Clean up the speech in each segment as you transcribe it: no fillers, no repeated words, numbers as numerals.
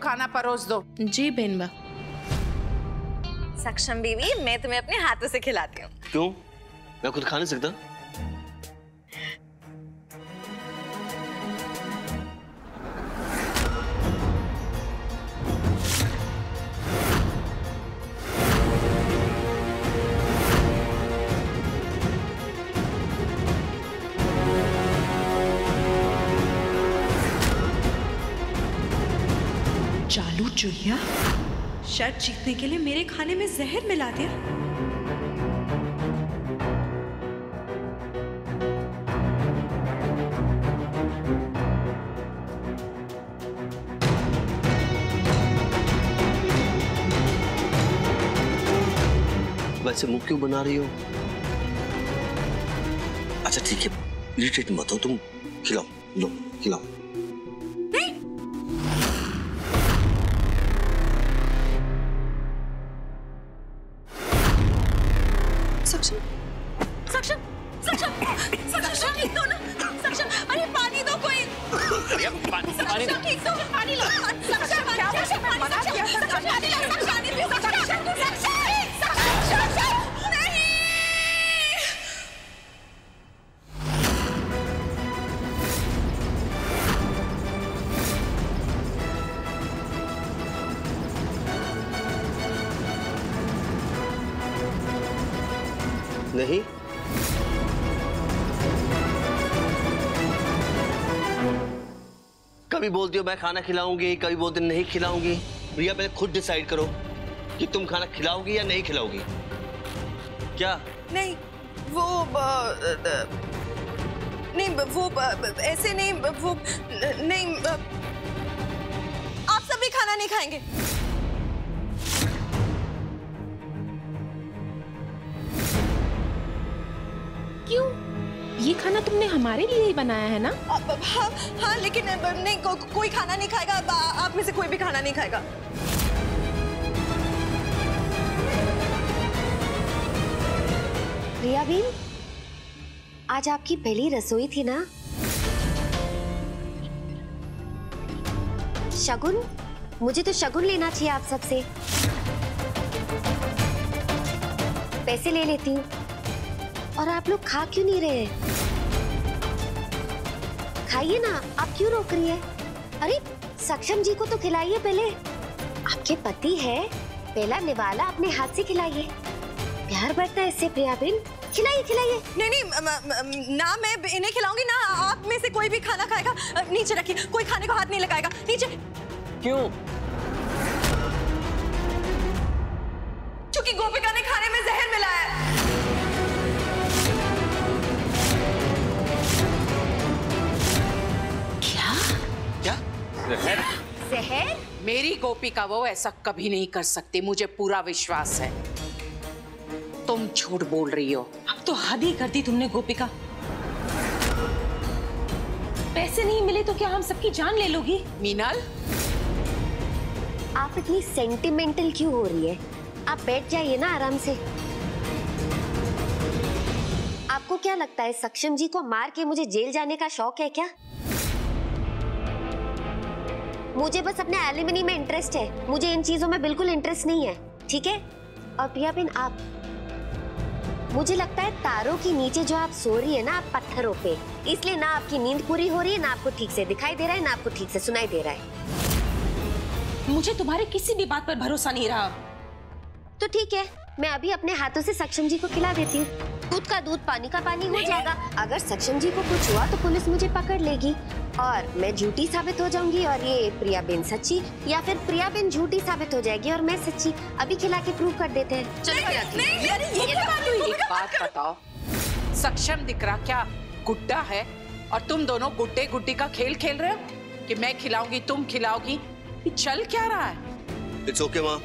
खाना परोस दो। जी बेनबा। सक्षम बीवी, मैं तुम्हें अपने हाथों से खिलाती हूँ। क्यों? मैं खुद खा नहीं सकता? चालू चुहिया, शर्त जीतने के लिए मेरे खाने में जहर मिला दिया। वैसे मुंह क्यों बना रही हो? अच्छा ठीक है, इरिटेट मत हो तुम। खिलाओ, लो खिलाओ। सक्षम, सक्षम, सक्षम, सक्षम ठीक दो ना। सक्षम, अरे पानी दो कोई। सक्षम ठीक दो, पानी लो। सक्षम क्या हुआ? मैं मना किया था। सक्षम पानी लो, पानी पियो। सक्षम, सक्षम नहीं। नहीं, कभी बोलती हो मैं खाना खिलाऊंगी, कभी बोलती नहीं खिलाऊंगी। प्रिया पहले खुद डिसाइड करो कि तुम खाना खिलाओगी या नहीं खिलाओगी। क्या? नहीं, वो नहीं, वो ऐसे नहीं, वो नहीं, आप सभी खाना नहीं खाएंगे। क्यों? ये खाना तुमने हमारे लिए ही बनाया है ना? हाँ हाँ, लेकिन नहीं, कोई खाना नहीं खाएगा। आप में से कोई भी खाना नहीं खाएगा। प्रिया बीन, आज आपकी पहली रसोई थी ना? शगुन, मुझे तो शगुन लेना चाहिए आप सबसे। पैसे ले लेती हूँ। और आप लोग खा क्यों नहीं रहे? खाइए ना, आप क्यों रोक रही है? अरे सक्षम जी को तो खिलाइए पहले। आपके पति है, पहला निवाला अपने हाथ से खिलाइए। प्यार बढ़ता है इससे प्रिया बेन। खिलाइए खिलाइए। नहीं, ना मैं इन्हें खिलाऊंगी ना आप में से कोई भी खाना खाएगा। नीचे रखिए, कोई खाने को हाथ नहीं लगाएगा। नीचे। क्यों? क्योंकि गोपिका ने खाने में जहर मिलाया है। क्या? जहर? मेरी गोपिका वो ऐसा कभी नहीं कर सकती, मुझे पूरा विश्वास है। तुम झूठ बोल रही हो। अब तो हद ही कर दी तुमने गोपिका। पैसे नहीं मिले तो क्या हम सबकी जान ले लोगी? मीनल, आप इतनी सेंटिमेंटल क्यों हो रही है? आप बैठ जाइए ना आराम से। आपको क्या लगता है सक्षम जी को मार के मुझे जेल जाने का शौक है क्या? मुझे बस अपने एलिमनी में इंटरेस्ट है, मुझे इन चीजों में बिल्कुल इंटरेस्ट नहीं है, ठीक है? और प्रिया बेन, आप, मुझे लगता है तारों के नीचे जो आप सो रही है ना, आप पत्थरों पे, इसलिए ना आपकी नींद पूरी हो रही है, ना आपको ठीक से दिखाई दे रहा है, ना आपको ठीक से सुनाई दे रहा है। मुझे तुम्हारे किसी भी बात पर भरोसा नहीं रहा। तो ठीक है, मैं अभी अपने हाथों से सक्षम जी को खिला देती हूँ। दूध का दूध, पानी का पानी हो जाएगा। अगर सक्षम जी को कुछ हुआ तो पुलिस मुझे पकड़ लेगी और मैं झूठी साबित हो जाऊंगी और ये प्रिया बेन सच्ची, या फिर प्रिया बेन झूठी साबित हो जाएगी और मैं सच्ची। अभी खिला के प्रूव कर देते हैं। चलो एक बात बताओ, सक्षम दिख रहा क्या गुड्डा है और तुम दोनों गुड्डे गुड्डी का खेल खेल रहे हो कि मैं खिलाऊंगी तुम खिलाओगी? ये चल क्या रहा है? इट्स ओके माँ,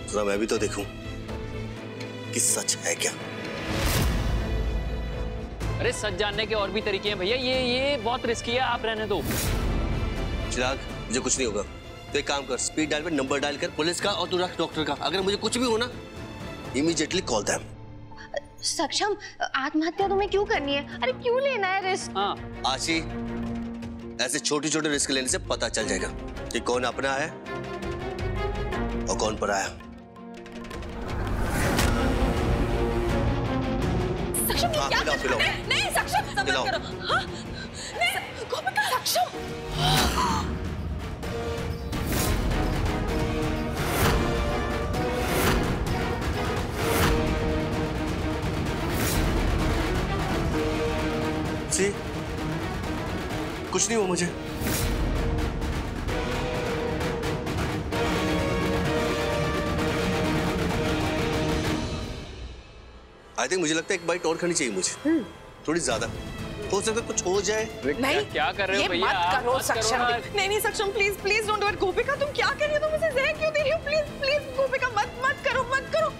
जरा मैं भी तो देखूं कि सच है क्या। अरे सच जानने के और भी तरीके हैं भैया, ये बहुत रिस्की है, आप रहने दो। चिराग, मुझे कुछ नहीं होगा, तो एक काम कर, स्पीड डायल पे नंबर डायल कर पुलिस का और तू रख डॉक्टर का। अगर मुझे कुछ भी हो ना, इमीडिएटली कॉल देम। सक्षम, आत्महत्या तुम्हें क्यों करनी है? अरे क्यों लेना है रिस्क? हाँ आशी, ऐसे छोटे छोटे रिस्क लेने से पता चल जाएगा कि कौन अपना है और कौन पराया। सक्षम ये क्या कर रहे हो? नहीं सक्षम मत खिलाओ। करो। हाँ? नहीं गोपिका सक्षम। सी कुछ नहीं हुआ मुझे। आई थिंक मुझे लगता है एक बाइट और खानी चाहिए मुझे, थोड़ी ज्यादा। हो सकता है कुछ हो जाए। नहीं क्या कर रहे हो ये भैया? मत आप करो मत सक्षम करो ना। नहीं सक्षम please please don't do it. गोपिका तुम क्या कर रही हो? तुम मुझे जहर क्यों दे रही हो? प्लीज प्लीज गोपिका मत करो मत करो।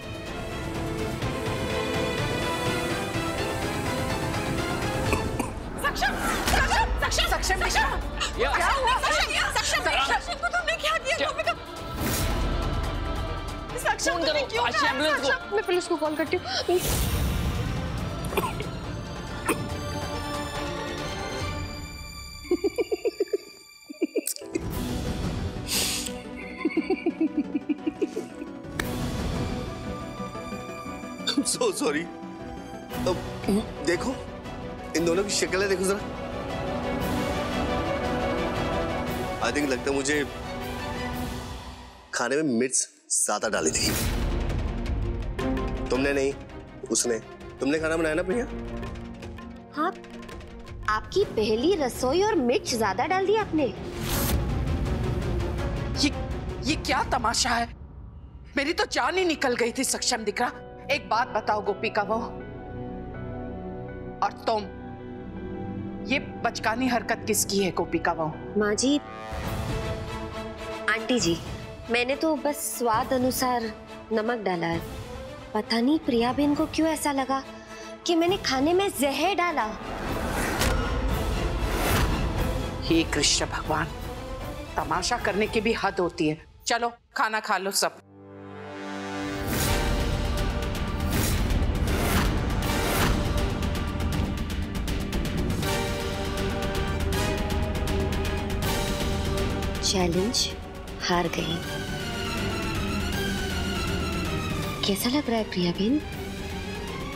सक्षम सक्षम सक्षम सक्षम सक्षम या- क्या हुआ? सक्षम को तुमने क्या किया गोपिका? सक्षम फोन तुमने करो, क्यों अच्छी कहा? एम्बुलेंस को। सक्षम, मैं पुलिस को कॉल करती हूँ। So sorry. अब देखो इन दोनों की शक्लें देखो जरा। आई थिंक लगता है मुझे खाने में मिर्च ज्यादा डाली थी। तुमने नहीं, उसने। तुमने खाना बनाया ना प्रिया? हाँ, आपकी पहली रसोई और मिर्च ज्यादा डाल दी आपने। ये क्या तमाशा है? मेरी तो जान ही निकल गई थी सक्षम दिख रहा। एक बात बताओ गोपिका वो और तुम, ये बचकानी हरकत किसकी है गोपिका वो? माँ जी, आंटी जी, मैंने तो बस स्वाद अनुसार नमक डाला है। पता नहीं प्रिया बहन को क्यों ऐसा लगा कि मैंने खाने में जहर डाला। हे कृष्ण भगवान, तमाशा करने की भी हद होती है। चलो खाना खा लो सब। चैलेंज हार गई। कैसा लग रहा है प्रिया बहन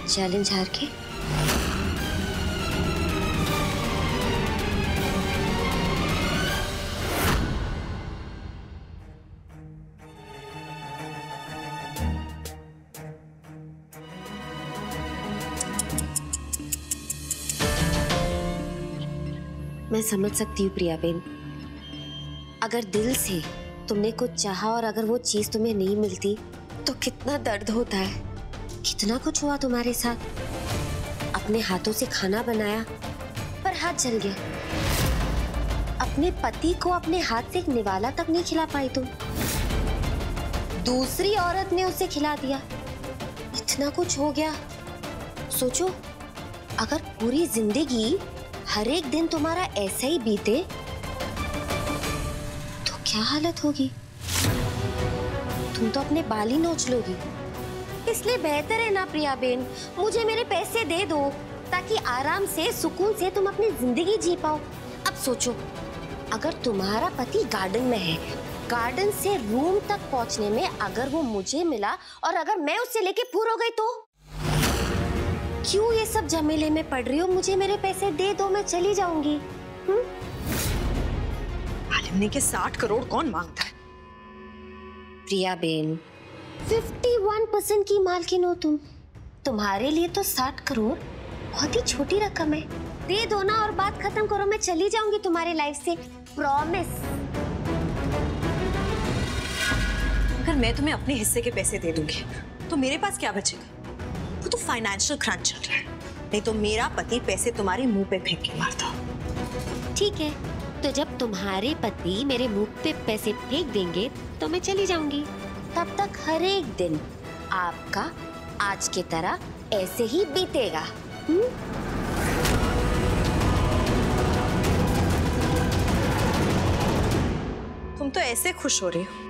चैलेंज हार के? मैं समझ सकती हूँ प्रिया बहन, अगर दिल से तुमने कुछ चाहा और अगर वो चीज तुम्हें नहीं मिलती तो कितना दर्द होता है। कितना कुछ हुआ तुम्हारे साथ। अपने हाथों से खाना बनाया पर हाथ जल गया। अपने पति को अपने हाथ से एक निवाला तक नहीं खिला पाई तुम। दूसरी औरत ने उसे खिला दिया। इतना कुछ हो गया। सोचो, अगर पूरी जिंदगी हर एक दिन तुम्हारा ऐसा ही बीते तो क्या हालत होगी। तुम तो अपने बाल ही नोच लोगी। इसलिए बेहतर है ना प्रिया बेन, मुझे मेरे पैसे दे दो ताकि आराम से सुकून से तुम अपनी जिंदगी जी पाओ। अब सोचो, अगर तुम्हारा पति गार्डन में है, गार्डन से रूम तक पहुंचने में अगर वो मुझे मिला और अगर मैं उससे लेके पूर हो गई तो क्यों ये सब झमेले में पड़ रही हो? मुझे मेरे पैसे दे दो, मैं चली जाऊंगी। आलिमनी के 60 करोड़ कौन मांगता है? प्रिया बेन, 51% की मालकिन हो तुम। तुम्हारे लिए तो 60 करोड़ बहुत ही छोटी रकम है। दे दो ना और बात खत्म करो, मैं चली जाऊंगी तुम्हारे लाइफ से, प्रॉमिस। अगर मैं तुम्हें अपने हिस्से के पैसे दे दूंगी तो मेरे पास क्या बचेगा? वो तो फाइनेंशियल क्रंच चल रहा है। नहीं तो मेरा पति पैसे तुम्हारे मुंह पे फेंक के मारता। ठीक है, तो जब तुम्हारे पति मेरे मुंह पे पैसे फेंक देंगे तो मैं चली जाऊंगी। तब तक हर एक दिन आपका आज की तरह ऐसे ही बीतेगा। तुम तो ऐसे खुश हो रही हो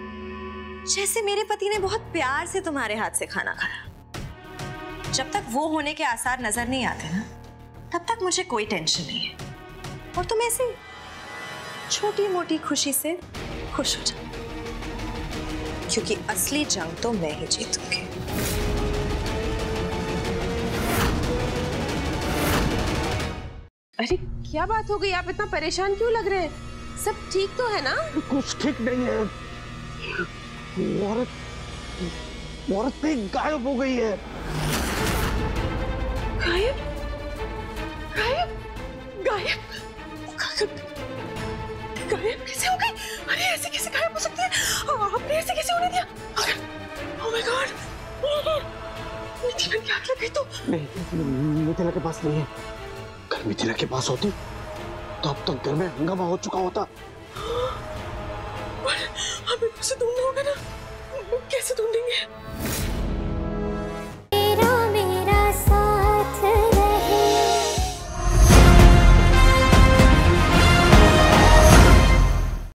जैसे मेरे पति ने बहुत प्यार से तुम्हारे हाथ से खाना खाया। जब तक वो होने के आसार नजर नहीं आते ना, तब तक मुझे कोई टेंशन नहीं है। और तुम ऐसे छोटी मोटी खुशी से खुश हो जा, क्योंकि असली जंग तो मैं ही जीतूंगी। अरे क्या बात हो गई, आप इतना परेशान क्यों लग रहे हैं? सब ठीक तो है ना? कुछ ठीक नहीं है। औरत गायब हो गई है। गायब? गायब? गायब? गायब कैसे हो गई? अरे ऐसे कैसे गायब हो सकती है? आपने ऐसे कैसे होने दिया? Oh my God! मिथिला की आग लग गई तो? नहीं, मिथिला के पास नहीं है। अगर मिथिला के पास होती तो अब तक घर में हंगामा हो चुका होता। हमें उसे ढूंढना होगा ना, कैसे ढूंढेंगे?